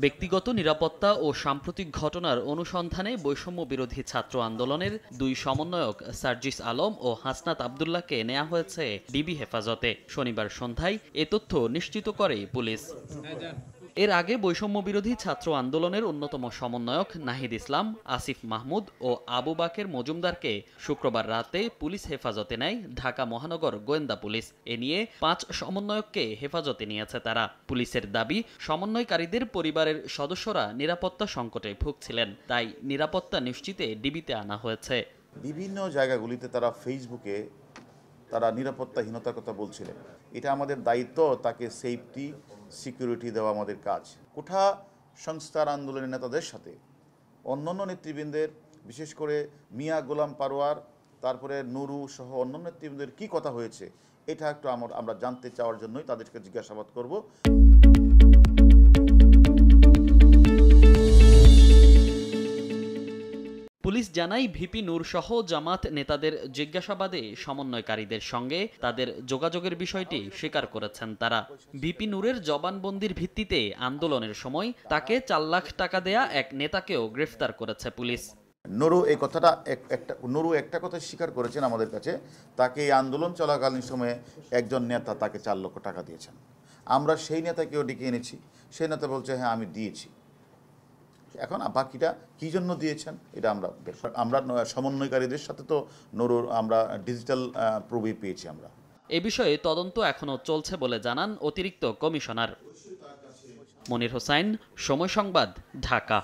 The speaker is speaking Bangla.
ব্যক্তিগত নিরাপত্তা ও সাম্প্রতিক ঘটনার অনুসন্ধানে বৈষম্য বিরোধী ছাত্র আন্দোলনের দুই সমন্বয়ক সার্জিস আলম ও হাসনাত আব্দুল্লাহকে নেওয়া হয়েছে ডিবি হেফাজতে। শনিবার সন্ধ্যায় এ তথ্য নিশ্চিত করে পুলিশ। এর আগে বৈষম্য বিরোধী ছাত্র আন্দোলনের অন্যতম সমন্বয়ক নাহিদ ইসলাম, আসিফ মাহমুদ ও আবু বাকের মজুমদারকে শুক্রবার রাতে পুলিশ হেফাজতে নেয় ঢাকা মহানগর গোয়েন্দা পুলিশ। এ নিয়ে ৫ সমন্বয়ককে হেফাজতে নিয়েছে তারা। পুলিশের দাবি, সমন্বয়কারীদের পরিবারের সদস্যরা নিরাপত্তা সংকটে ভুগছিলেন, তাই নিরাপত্তা নিশ্চিতে ডিবিতে আনা হয়েছে। বিভিন্ন জায়গাগুলিতে তারা ফেসবুকে তারা নিরাপত্তাহীনতার কথা বলছিলেন। এটা আমাদের দায়িত্ব, তাকে সেফটি সিকিউরিটি দেওয়া আমাদের কাজ। কোঠা সংস্থার আন্দোলনের নেতাদের সাথে অন্যান্য নেতৃবৃন্দের, বিশেষ করে মিয়া গোলাম পারোয়ার, তারপরে নুরু সহ অন্যান্য নেতৃবৃন্দের কী কথা হয়েছে, এটা একটু আমরা জানতে চাওয়ার জন্যই তাদেরকে জিজ্ঞাসাবাদ করব। পুলিশ জানায়, ভিপি নূর সহ জামাত নেতাদের জিজ্ঞাসাবাদে সমন্বয়কারীদের সঙ্গে তাদের যোগাযোগের বিষয়টি স্বীকার করেছেন তারা। ভিপি নূরের জবানবন্দির ভিত্তিতে আন্দোলনের সময় তাকে ৪ লাখ টাকা দেয়া এক নেতাকেও গ্রেফতার করেছে পুলিশ। নুরু এই কথাটা একটা কথা স্বীকার করেছেন আমাদের কাছে, তাকে এই আন্দোলন চলাকালীন সময়ে একজন নেতা তাকে ৪ লক্ষ টাকা দিয়েছেন। আমরা সেই নেতাকেও ডেকে এনেছি, সেই নেতা বলছে হ্যাঁ আমি দিয়েছি। এখন বাকিটা কী জন্য দিয়েছেন এটা আমরা সমন্বয়কারীদের সাথে তো নুরুর আমরা ডিজিটাল প্রুফই পেয়েছি আমরা। এ বিষয়ে তদন্ত এখনো চলছে বলে জানান অতিরিক্ত কমিশনার। মনির হোসাইন, সময় সংবাদ, ঢাকা।